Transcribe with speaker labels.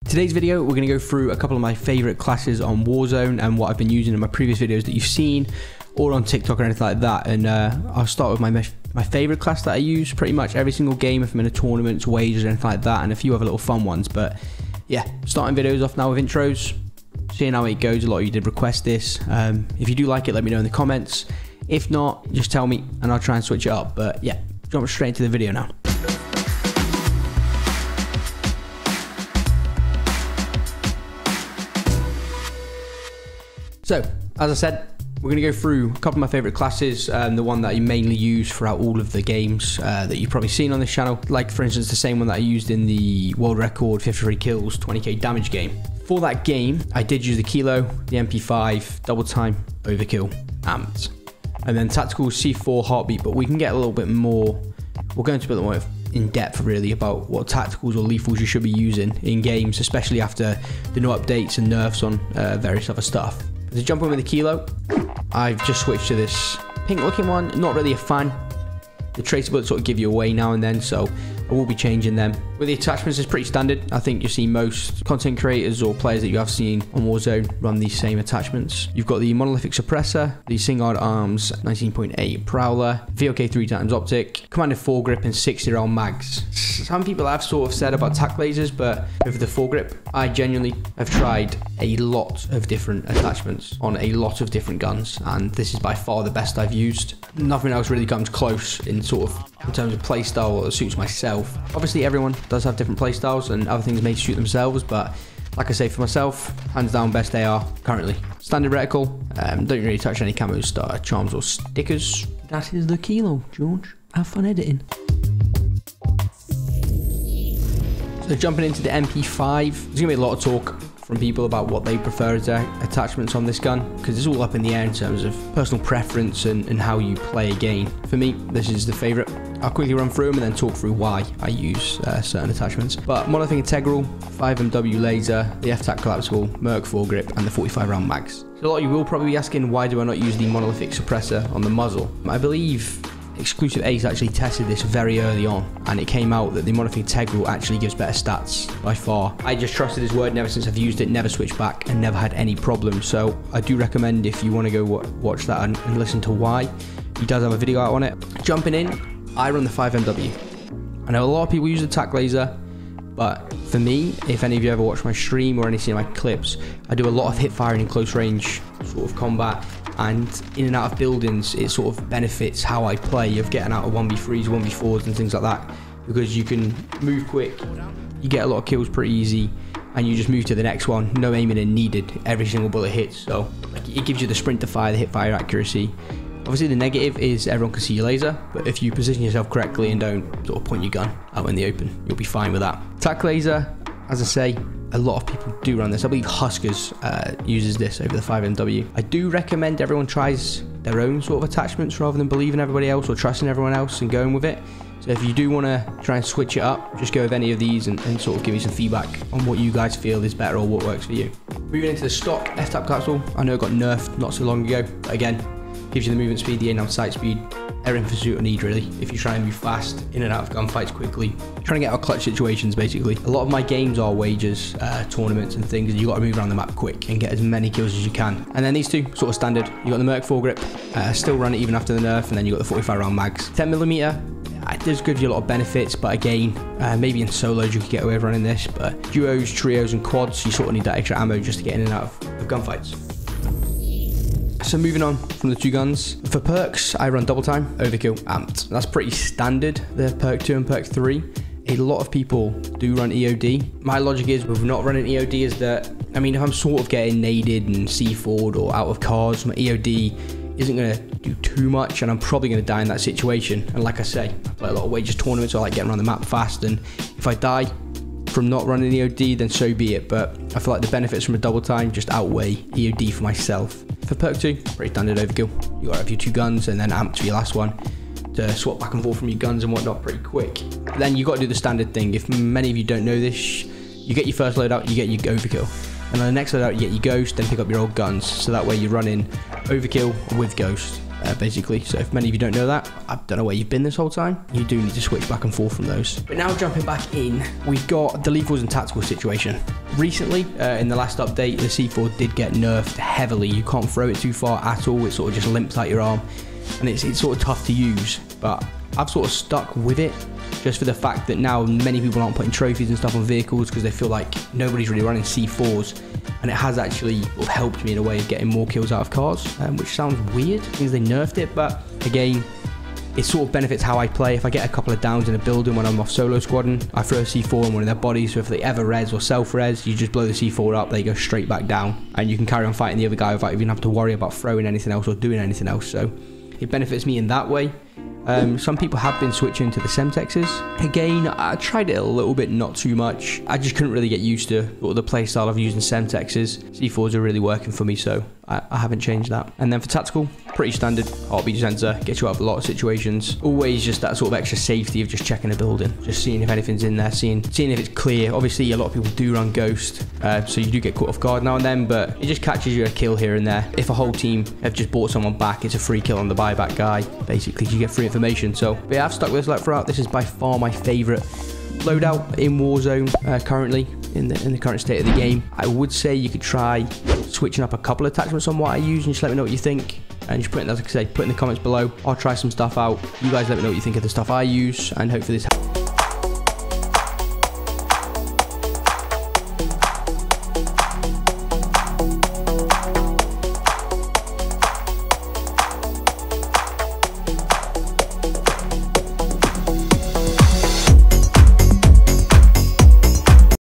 Speaker 1: Today's video, we're going to go through a couple of my favorite classes on Warzone and what I've been using in my previous videos that you've seen, or on TikTok or anything like that. And I'll start with my favorite class that I use pretty much every single game if I'm in a tournament, wagers, or anything like that, and a few other little fun ones. But yeah, starting videos off now with intros, seeing how it goes. A lot of you did request this. If you do like it, let me know in the comments. If not, just tell me and I'll try and switch it up. But yeah, jump straight into the video now. So, as I said, we're going to go through a couple of my favourite classes, the one that I mainly use throughout all of the games that you've probably seen on this channel. Like, for instance, the same one that I used in the world record 53 kills, 20k damage game. For that game, I did use the Kilo, the MP5, double time, overkill, amped. And then tactical C4 heartbeat, but we can get a little bit more, we'll go into a bit more in depth really about what tacticals or lethals you should be using in games, especially after the new updates and nerfs on various other stuff. To jump in with the Kilo, I've just switched to this pink looking one. Not really a fan. The tracer bullets sort of give you away now and then, so I will be changing them. With the attachments, it's pretty standard. I think you see most content creators or players that you have seen on Warzone run these same attachments. You've got the monolithic suppressor, the Singard arms, 19.8 prowler, VOK 3x optic, commanded foregrip, and 60 round mags. Some people have sort of said about tac lasers, but with the foregrip, I genuinely have tried a lot of different attachments on a lot of different guns, and this is by far the best I've used. Nothing else really comes close in terms of playstyle that suits myself. Obviously everyone does have different playstyles and other things may suit themselves, but like I say, for myself, hands down best AR currently. Standard reticle, don't really touch any camos, starter charms or stickers. That is the Kilo, George. Have fun editing. So jumping into the MP5, there's gonna be a lot of talk from people about what they prefer as their attachments on this gun, because it's all up in the air in terms of personal preference and how you play a game. For me, this is the favorite. I'll quickly run through them and then talk through why I use certain attachments. But monolithic integral, 5MW laser, the F-Tac collapsible, Merc foregrip, and the 45 round mags. So a lot of you will probably be asking, why do I not use the monolithic suppressor on the muzzle? I believe Exclusive Ace actually tested this very early on, and it came out that the monolithic integral actually gives better stats by far. I just trusted his word, and ever since I've used it, never switched back and never had any problems. So I do recommend, if you want to go watch that and listen to why, he does have a video out on it. Jumping in, I run the 5MW. I know a lot of people use the tac laser, but for me, if any of you ever watch my stream or any of my clips, I do a lot of hip firing in close range sort of combat, and in and out of buildings, it sort of benefits how I play, of getting out of 1v3s, 1v4s and things like that, because you can move quick, you get a lot of kills pretty easy, and you just move to the next one, no aiming in needed, every single bullet hits. So it gives you the sprint to fire, the hip fire accuracy. Obviously the negative is everyone can see your laser, but if you position yourself correctly and don't sort of point your gun out in the open, you'll be fine with that. Tac laser, as I say, a lot of people do run this. I believe Huskers uses this over the 5MW. I do recommend everyone tries their own sort of attachments rather than believing everybody else or trusting everyone else and going with it. So if you do want to try and switch it up, just go with any of these and sort of give me some feedback on what you guys feel is better or what works for you. Moving into the stock F-Tac capsule, I know it got nerfed not so long ago, but again, gives you the movement speed, the in-out sight speed, everything for suit or need really. If you try and move fast, in and out of gunfights quickly, trying to get out of clutch situations basically. A lot of my games are wagers, tournaments and things, and you got to move around the map quick and get as many kills as you can. And then these two, sort of standard. You got the Merc foregrip, still run it even after the nerf, and then you got the 45 round mags. 10mm, it does give you a lot of benefits, but again, maybe in solos you could get away with running this, but duos, trios and quads, you sort of need that extra ammo just to get in and out of gunfights. So moving on from the two guns, for perks, I run double time, overkill, amped. That's pretty standard, the perk 2 and perk 3. A lot of people do run EOD. My logic is, with not running EOD, is that, I mean, if I'm sort of getting naded and C4'd or out of cars, my EOD isn't going to do too much, and I'm probably going to die in that situation. And like I say, I play a lot of wagers tournaments, so I like getting around the map fast, and if I die from not running EOD, then so be it, but I feel like the benefits from a double time just outweigh EOD for myself. For perk 2, pretty standard overkill. You gotta have your two guns and then amped for your last one to swap back and forth from your guns and whatnot pretty quick. But then you gotta do the standard thing. If many of you don't know this, you get your first loadout, you get your overkill. And on the next loadout, you get your ghost, then pick up your old guns. So that way you're running overkill with ghost. basically. So if many of you don't know that, I don't know where you've been this whole time. You do need to switch back and forth from those. But now jumping back in, we've got the lethals and tactical situation. Recently, in the last update, the C4 did get nerfed heavily. You can't throw it too far at all. It sort of just limps out your arm, and it's sort of tough to use. But I've sort of stuck with it just for the fact that now many people aren't putting trophies and stuff on vehicles because they feel like nobody's really running C4s, and it has actually helped me in a way of getting more kills out of cars, which sounds weird because they nerfed it, but again, it sort of benefits how I play. If I get a couple of downs in a building when I'm off solo squadding, I throw a C4 on one of their bodies, so if they ever res or self-res, you just blow the C4 up, they go straight back down, and you can carry on fighting the other guy without even having to worry about throwing anything else or doing anything else, so it benefits me in that way. Some people have been switching to the Semtexes. Again, I tried it a little bit, not too much. I just couldn't really get used to the playstyle of using Semtexes. C4s are really working for me, so I haven't changed that. And then for tactical, pretty standard. Heartbeat sensor, gets you out of a lot of situations. Always just that sort of extra safety of just checking a building, just seeing if anything's in there, seeing if it's clear. Obviously, a lot of people do run Ghost, so you do get caught off guard now and then, but it just catches you a kill here and there. If a whole team have just bought someone back, it's a free kill on the buyback guy. Basically, you get free information. So, but yeah, I've stuck with this like throughout. This is by far my favorite loadout in Warzone currently, in the current state of the game. I would say you could try switching up a couple of attachments on what I use and just let me know what you think. And just put in, as I say, put in the comments below. I'll try some stuff out. You guys let me know what you think of the stuff I use, and hopefully this